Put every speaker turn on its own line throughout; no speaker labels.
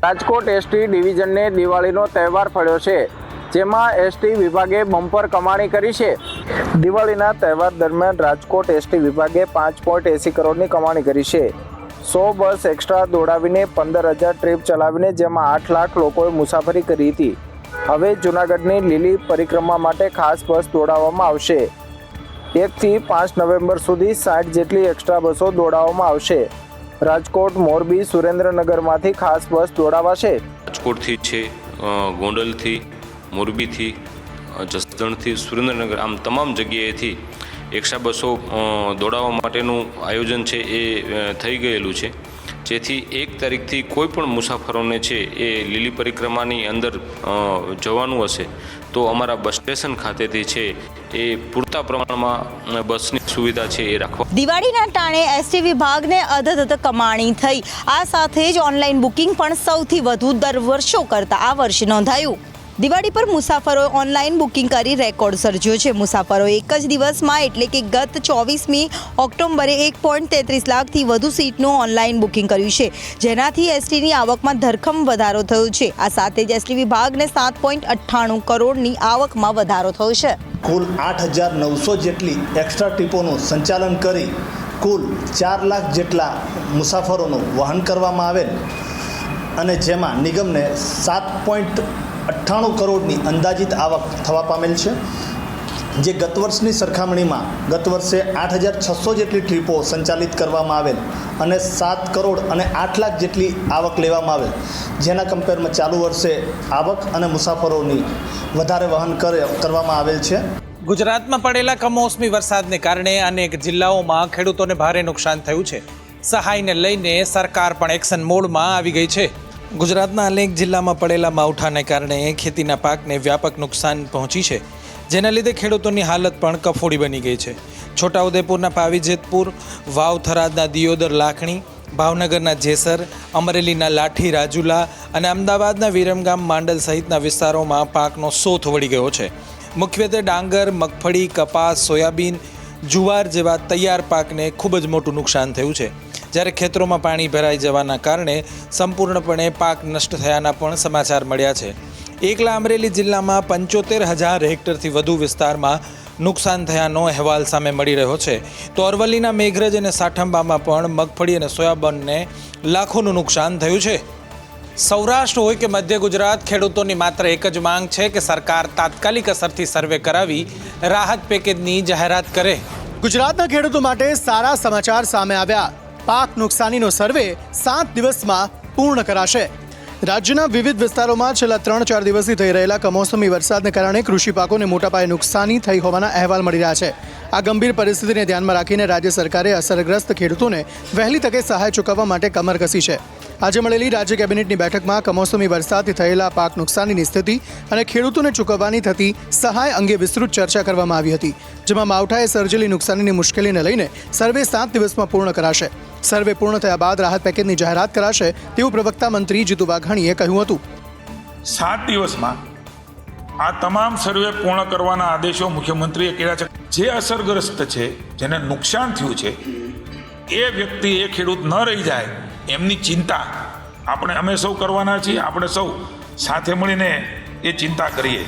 Rajkot ST ડિવિઝનને દિવાળીનો તહેવાર ફળ્યો છે, જેમાં એસટી વિભાગે બમ્પર કમાણી કરી છે। દિવાળીના તહેવાર દરમિયાન રાજકોટ એસટી વિભાગે 5.80 કરોડની કમાણી કરી છે। 100 બસ એક્સ્ટ્રા દોડાવીને 15,000 ટ્રીપ ચલાવીને જેમાં 8 લાખ લોકોએ મુસાફરી કરી હતી। હવે જૂનાગઢની લીલી પરિક્રમા માટે ખાસ બસ દોડાવવામાં આવશે। 1 થી 5 નવેમ્બર સુધી 60 જેટલી એક્સ્ટ્રા બસો દોડાવવામાં આવશે। રાજકોટ, મોરબી, સુરેન્દ્રનગરમાંથી ખાસ બસ દોડાવાશે।
રાજકોટથી છે, ગોંડલથી, મોરબીથી, જસદણથી, સુરેન્દ્રનગર, આમ તમામ જગ્યાએથી એક્સ્ટ્રા બસો દોડાવવા માટેનું આયોજન છે એ થઈ ગયેલું છે, જેથી 1 તારીખથી કોઈ પણ મુસાફરોને છે એ લીલી પરિક્રમાની અંદર જવાનું હશે તો અમારા બસ સ્ટેશન ખાતેથી છે એ પૂરતા પ્રમાણમાં બસની સુવિધા છે એ રાખવા।
દિવાળીના ટાણે એસટી વિભાગને અધધ કમાણી થઈ। આ સાથે જ ઓનલાઈન બુકિંગ પણ સૌથી વધુ દર વર્ષો કરતાં આ વર્ષે નોંધાયું। દિવાળી પર મુસાફરોએ ઓનલાઈન બુકિંગ કરી રેકોર્ડ સર્જ્યો છે। મુસાફરોએ એક જ દિવસમાં એટલે કે ગત 24મી ઓક્ટોબરે 1.33 લાખથી વધુ સીટનું ઓનલાઈન બુકિંગ કર્યું છે, જેનાથી એસટીની આવકમાં ધરખમ વધારો થયો છે। આ સાથે જ એસટી વિભાગને 7.98 કરોડની આવકમાં વધારો થયો છે।
કુલ 8,900 જેટલી એક્સ્ટ્રા ટ્રીપોનું સંચાલન કરી કુલ 4 લાખ જેટલા મુસાફરોનું વહન કરવામાં આવેલ અને જેમાં નિગમને 7.98 કરોડની અંદાજિત આવક થવા પામેલ છે, જે ગત વર્ષની સરખામણીમાં ગત વર્ષે 8,600 જેટલી ટ્રીપો સંચાલિત કરવામાં આવેલ અને 7 કરોડ અને 8 લાખ જેટલી આવક લેવામાં આવેલ, જેના કમ્પેરમાં ચાલુ વર્ષે આવક અને મુસાફરોની વધારે વહન કરવામાં આવેલ છે।
ગુજરાતમાં પડેલા કમોસમી વરસાદને કારણે અનેક જિલ્લાઓમાં ખેડૂતોને ભારે નુકસાન થયું છે। સહાયને લઈને સરકાર પણ એક્શન મોડમાં આવી ગઈ છે। ગુજરાતના અનેક જિલ્લામાં પડેલા માવઠાને કારણે ખેતીના પાકને વ્યાપક નુકસાન પહોંચી છે, જેના લીધે ખેડૂતોની હાલત પણ કફોડી બની ગઈ છે। છોટાઉદેપુરના પાવી જેતપુર, વાવ થરાદના દિયોદર લાખણી, ભાવનગરના જેસર, અમરેલીના લાઠી રાજુલા અને અમદાવાદના વિરમગામ માંડલ સહિતના વિસ્તારોમાં પાકનો સોથ વળી ગયો છે। મુખ્યત્વે ડાંગર, મગફળી, કપાસ, સોયાબીન, જુવાર જેવા તૈયાર પાકને ખૂબ જ મોટું નુકસાન થયું છે, જ્યારે ખેતરોમાં પાણી ભરાઈ જવાના કારણે સંપૂર્ણપણે પાક નષ્ટ થયાના પણ સમાચાર મળ્યા છે। એકલા અમરેલી જિલ્લામાં 75,000 હેક્ટરથી વધુ વિસ્તારમાં નુકસાન થયાનો અહેવાલ સામે મળી રહ્યો છે, તો અરવલ્લીના મેઘરજ અને સાઠંબામાં પણ મગફળી અને સોયાબીનને લાખોનું નુકસાન થયું છે। સૌરાષ્ટ્ર હોય કે મધ્ય ગુજરાત, ખેડૂતોની માત્ર એક જ માંગ છે કે સરકાર તાત્કાલિક અસરથી સર્વે કરાવી રાહત પેકેજની જાહેરાત કરે।
ગુજરાતના ખેડૂતો માટે સારા સમાચાર સામે આવ્યા। પાક નુકસાનીનો સર્વે 7 દિવસમાં પૂર્ણ કરાશે। રાજ્યના વિવિધ વિસ્તારોમાં છેલ્લા 3-4 દિવસથી થઈ રહેલા કમોસમી વરસાદને કારણે કૃષિ પાકોને મોટા પાયે નુકસાની થઈ હોવાના અહેવાલ મળી રહ્યા છે। આ ગંભીર પરિસ્થિતિને ધ્યાનમાં રાખીને રાજ્ય સરકારે અસરગ્રસ્ત ખેડૂતોને વહેલી તકે સહાય ચૂકવવા માટે કમર કસી છે। આજે મળેલી રાજ્ય કેબિનેટની બેઠકમાં કમોસમી વરસાદથી થયેલા પાક નુકસાનીની સ્થિતિ અને ખેડૂતોને ચૂકવવાની થતી સહાય અંગે વિસ્તૃત ચર્ચા કરવામાં આવી હતી, જેમાં માવઠાએ સર્જેલી નુકસાનીની મુશ્કેલીને લઈને સર્વે 7 દિવસમાં પૂર્ણ કરાશે। સર્વે પૂર્ણ થયા બાદ રાહત પેકેજની જાહેરાત કરાશે તેવું પ્રવક્તા મંત્રી જીતુ વાઘાણીએ કહ્યું હતું।
7 દિવસમાં આ તમામ સર્વે પૂર્ણ કરવાના આદેશો મુખ્યમંત્રીએ કર્યા છે। જે અસરગ્રસ્ત છે, જેને નુકસાન થયું છે, એ વ્યક્તિ, એ ખેડૂત ન રહી જાય એમની ચિંતા અમે સૌ કરવાના છીએ। આપણે સૌ સાથે મળીને એ ચિંતા કરીએ।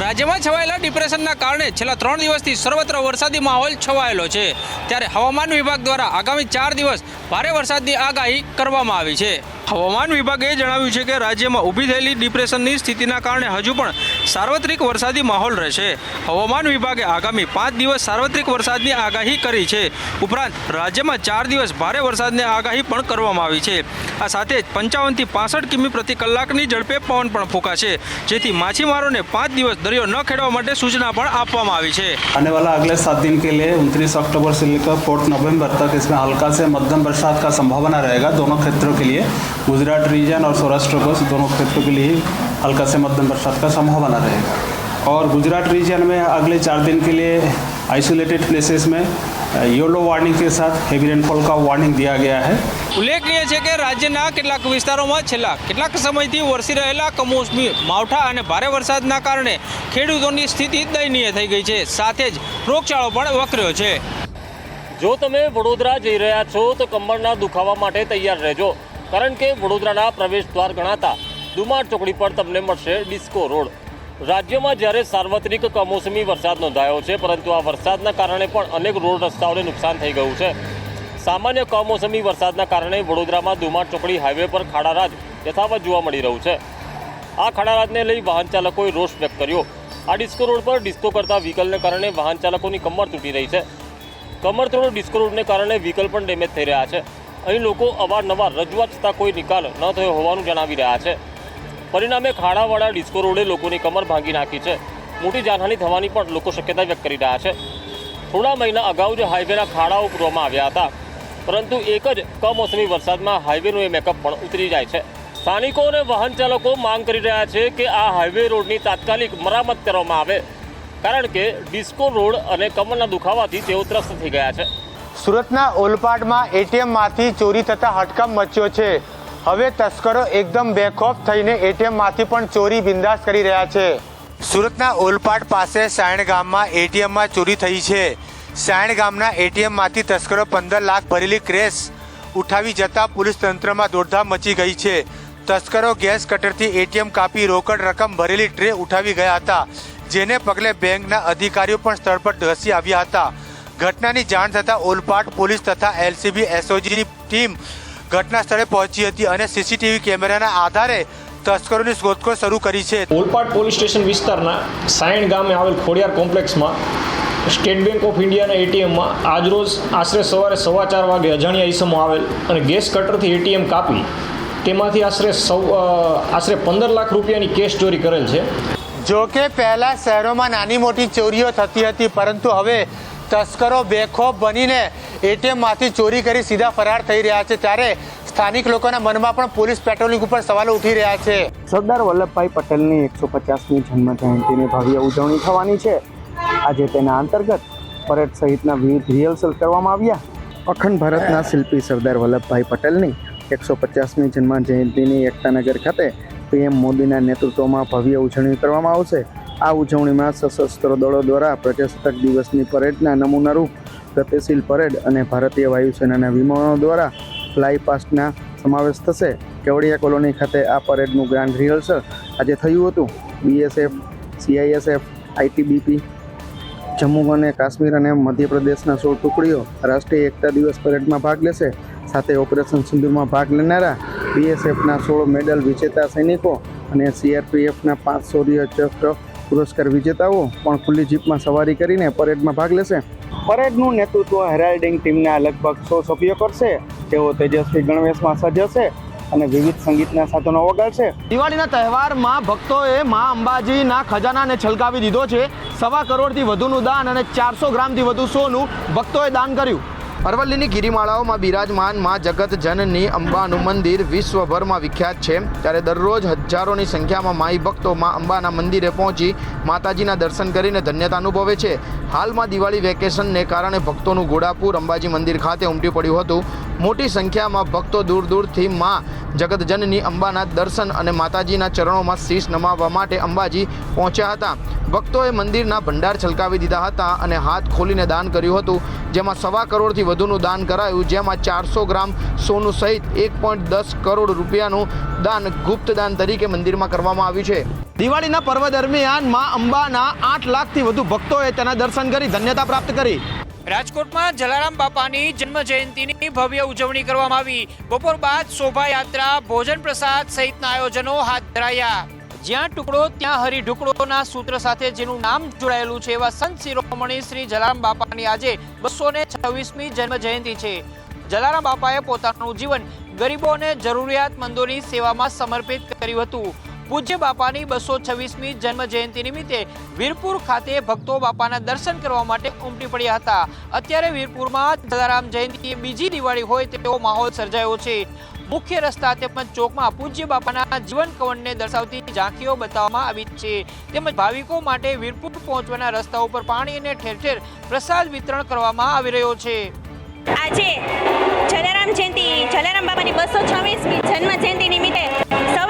રાજ્યમાં છવાયેલા ડિપ્રેશનના કારણે છેલ્લા 3 દિવસથી સર્વત્ર વરસાદી માહોલ છવાયેલો છે, ત્યારે હવામાન વિભાગ દ્વારા આગામી 4 દિવસ ભારે વરસાદની આગાહી કરવામાં આવી છે। હવામાન વિભાગે જણાવ્યું છે કે રાજ્યમાં ઊભી થયેલી ડિપ્રેશનની સ્થિતિના કારણે હજુ પણ સાર્વત્રિક વરસાદી માહોલ રહેશે। હવામાન વિભાગે આગામી 5 દિવસ સાર્વત્રિક વરસાદની આગાહી કરી છે। ઉપરાંત રાજ્યમાં 4 દિવસ ભારે વરસાદની આગાહી પણ કરવામાં આવી છે। આ સાથે જ 55 થી 65 કિમી પ્રતિ કલાકની ઝડપે પવન પણ ફૂંકાશે, જેથી માછીમારોને 5 દિવસ दरियो न खेड़वा માટે सूचना પણ આપવામાં આવી છે।
आने वाला अगले 7 दिन के लिए 29 अक्टूबर से लेकर 4 नवंबर तक इसमें हल्का से मध्यम बरसात का संभावना रहेगा दोनों क्षेत्रों के लिए। गुजरात रीजन और सौराष्ट्र को दोनों क्षेत्रों के लिए हल्का से मध्यम बरसात का संभावना रहेगा। और गुजरात रीजन में अगले 4 दिन के लिए आइसोलेटेड प्लेसेस में येलो वार्निंग के साथ हेवी रेनफॉल का वार्निंग दिया गया है।
उल्लेखनीय है कि राज्यના કેટલાક વિસ્તારોમાં છેલ્લા કેટલાક સમયથી વરસી રહેલા કમોસમી માવઠા અને ભારે વરસાદના કારણે ખેડૂતોની સ્થિતિ દયનીય થઈ ગઈ છે, સાથે જ રોગચાળો પણ વકર્યો છે।
જો તમે વડોદરા જઈ રહ્યા છો તો કમરના દુખાવા માટે તૈયાર રહેજો। કારણ કે વડોદરાના પ્રવેશ દ્વાર ગણાતા દુમાડ ચોકડી પર તમને મળશે ડિસ્કો રોડ. રાજ્યમાં જ્યારે સાર્વત્રિક કમોસમી વરસાદ નોંધાયો છે, પરંતુ આ વરસાદના કારણે પણ અનેક રોડ રસ્તાઓને નુકસાન થઈ ગયું છે. સામાન્ય કમોસમી વરસાદના કારણે વડોદરામાં દુમાડ ચોકડી હાઈવે પર ખાડારાજ યથાવત જોવા મળી રહ્યું છે. આ ખાડારાજને લઈ વાહન ચાલકોએ રોષ વ્યક્ત કર્યો. આ ડિસ્કો રોડ પર ડિસ્કો કરતા વ્હીકલને કારણે વાહન ચાલકોની કમર તૂટી રહી છે. કમર તોડ ડિસ્કો રોડને કારણે વ્હીકલ પણ ડેમેજ થઈ રહ્યા છે. અહીં લોકો અવારનવાર રજૂઆત છતાં કોઈ નિકાલ ન થયો હોવાનું જણાવી રહ્યા છે. પરિણામે ખાડાવાળા ડિસ્કો રોડે લોકોની કમર ભાંગી નાખી છે. મોટી જાનહાનિ થવાની પણ લોકો શક્યતા વ્યક્ત કરી રહ્યા છે. થોડા મહિના અગાઉ જ હાઈવેના ખાડાઓ પૂરવામાં આવ્યા હતા, પરંતુ એક જ કમોસમી વરસાદમાં હાઈવેનું એ મેકઅપ પણ ઉતરી જાય છે. સ્થાનિકો અને વાહન ચાલકો માંગ કરી રહ્યા છે કે આ હાઈવે રોડની તાત્કાલિક મરામત કરવામાં આવે, કારણ કે ડિસ્કો રોડ અને કમરના દુખાવાથી તેઓ ત્રસ્ત થઈ ગયા છે.
સુરતના ઓલપાડમાં એટીએમમાંથી ચોરી થતા હડકંપ મચ્યો છે. હવે તસ્કરો એકદમ બેખોફ થઈને એટીએમમાંથી પણ ચોરી બિંદાસ કરી રહ્યા છે. સુરતના ઓલપાડ પાસે સાયણ ગામમાં એટીએમમાં ચોરી થઈ છે. સાયણ ગામના એટીએમમાંથી તસ્કરો 15 લાખ ભરેલી કેશ ઉઠાવી જતા પોલીસ તંત્રમાં દોડધામ મચી ગઈ છે. તસ્કરો ગેસ કટરથી એટીએમ કાપી રોકડ રકમ ભરેલી ટ્રે ઉઠાવી ગયા હતા, જેને પગલે બેંકના અધિકારીઓ પણ સ્થળ પર ધસી આવ્યા હતા. ઘટનાની જાણ થતાં ઓલપાડ પોલીસ તથા એલસીબી એસઓજીની ટીમ ઘટના સ્થળે પહોંચી હતી અને સીસીટીવી કેમેરાના આધારે તસ્કરોની શોધખોળ શરૂ કરી છે.
ઓલપાડ પોલીસ સ્ટેશન વિસ્તારના સાયણ ગામે આવેલ ખોડિયાર કોમ્પ્લેક્સમાં સ્ટેટ બેંક ઓફ ઇન્ડિયાના એટીએમમાં આજરોજ આશરે સવારે 4:15 વાગે અજાણ્યા ઈસમો આવેલ અને ગેસ કટરથી એટીએમ કાપી તેમાંથી આશરે 15 લાખ રૂપિયાની કેશ ચોરી કરેલ છે.
જો કે પહેલા શહેરોમાં નાની મોટી ચોરીઓ થતી હતી, પરંતુ હવે તસ્કરો બેખોફ બનીને એટીએમમાંથી ચોરી કરી સીધા ફરાર થઈ રહ્યા છે. ત્યારે સ્થાનિક લોકોના મનમાં પણ પોલીસ પેટ્રોલિંગ ઉપર સવાલો ઉઠી રહ્યા છે.
સરદાર વલ્લભભાઈ પટેલની 150મી જન્મ જયંતિની ભવ્ય ઉજવણી થવાની છે. આજે તેના અંતર્ગત પરેડ સહિતના વિવિધ રિહર્સલ કરવામાં આવ્યા. અખંડ ભારતના શિલ્પી સરદાર વલ્લભભાઈ પટેલની 150મી જન્મ જયંતિની એકતાનગર ખાતે પીએમ મોદીના નેતૃત્વમાં ભવ્ય ઉજવણી કરવામાં આવશે. આ ઉજવણીમાં સશસ્ત્ર દળો દ્વારા પ્રજાસત્તાક દિવસની પરેડના નમૂનારૂપ ગતિશીલ પરેડ અને ભારતીય વાયુસેનાના વિમાનો દ્વારા ફ્લાય પાસ્ટના સમાવેશ થશે. કેવડિયા કોલોની ખાતે આ પરેડનું ગ્રાન્ડ રિહર્સલ આજે થયું હતું. બીએસએફ, સીઆઈએસએફ, આઈટીબીપી, જમ્મુ અને કાશ્મીર અને મધ્યપ્રદેશના 16 ટુકડીઓ રાષ્ટ્રીય એકતા દિવસ પરેડમાં ભાગ લેશે. સાથે ઓપરેશન સિંદૂરમાં ભાગ લેનારા બીએસએફના 16 મેડલ વિજેતા સૈનિકો અને સીઆરપીએફના 5 શૌર્ય ચક્ર પુરસ્કાર વિજેતાઓ પણ ખુલ્લી જીપમાં સવારી કરીને પરેડમાં ભાગ લેશે. પરેડનું નેતૃત્વ હેરાલ્ડિંગ ટીમના લગભગ 100 સભ્યો કરશે. તેઓ તેજસ્વી ગણવેશમાં સજ્જ હશે અને વિવિધ સંગીતના સાધનો વગાડશે.
દિવાળીના તહેવારમાં ભક્તોએ મા અંબાજીના ખજાનાને છલકાવી દીધો છે. 1.25 કરોડથી વધુનું દાન અને 400 ગ્રામથી વધુ સોનું ભક્તોએ દાન કર્યું. અરવલ્લીની ગિરિમાળાઓમાં બિરાજમાન મા જગત જનની અંબાનું મંદિર વિશ્વભરમાં વિખ્યાત છે. ત્યારે દરરોજ હજારોની સંખ્યામાં માઈ ભક્તો મા અંબાના મંદિરે પહોંચી માતાજીના દર્શન કરીને ધન્યતા અનુભવે છે. હાલમાં દિવાળી વેકેશનને કારણે ભક્તોનું ઘોડાપુર અંબાજી મંદિર ખાતે ઉમટી પડ્યું હતું. મોટી સંખ્યામાં ભક્તો દૂર દૂરથી મા જગતજનની અંબાના દર્શન અને માતાજીના ચરણોમાં શીશ નમાવવા માટે અંબાજી પહોંચ્યા હતા. ભક્તોએ મંદિરના ભંડાર છલકાવી દીધા હતા અને હાથ ખોલીને દાન કર્યું હતું, જેમાં 1.25 કરોડથી વધુનું દાન કરાયું, જેમાં 400 ગ્રામ સોનું સહિત 1.10 કરોડ રૂપિયાનું દાન ગુપ્ત દાન તરીકે મંદિરમાં કરવામાં આવ્યું છે. દિવાળીના પર્વ દરમિયાન મા અંબાના 8 લાખથી વધુ ભક્તોએ તેના દર્શન કરી ધન્યતા પ્રાપ્ત કરી.
રાજકોટમાં જલારામ બાપાની જન્મ જયંતિની ભવ્ય ઉજવણી કરવામાં આવી. બપોર બાદ શોભાયાત્રા, ભોજન પ્રસાદ સહિતના આયોજનો હાથ ધરાયા. જ્યાં ટુકડો ત્યાં હરી ઢુકડોના સૂત્ર સાથે જેનું નામ જોડાયેલું છે એવા સંત શિરોમણી શ્રી જલારામ બાપાની આજે 226મી જન્મ જયંતિ છે. જલારામ બાપાએ પોતાનું જીવન ગરીબો અને જરૂરિયાતમંદોની સેવામાં સમર્પિત કર્યું હતું. પૂજ્ય બાપાની 226મી જન્મ જયંતિ નિમિત્તે વીરપુર ખાતે ભક્તો બાપાના દર્શન કરવા માટે ઉમટી પડ્યા હતા. અત્યારે વીરપુરમાં જલારામ જયંતિ બીજી દિવાળી હોય તેવો માહોલ સર્જાયો છે. મુખ્ય રસ્તા તેમજ ચોકમાં પૂજ્ય બાપાના જીવન કવનને દર્શાવતી ઝાંખીઓ બતાવવામાં આવી છે. તેમજ ભાવિકો માટે વીરપુર પહોંચવાના રસ્તા ઉપર પાણી અને ઠેર ઠેર પ્રસાદ વિતરણ કરવામાં આવી રહ્યો છે.
આજે જલારામ બાપાની 226મી જન્મ જયંતિ નિમિત્તે સૌ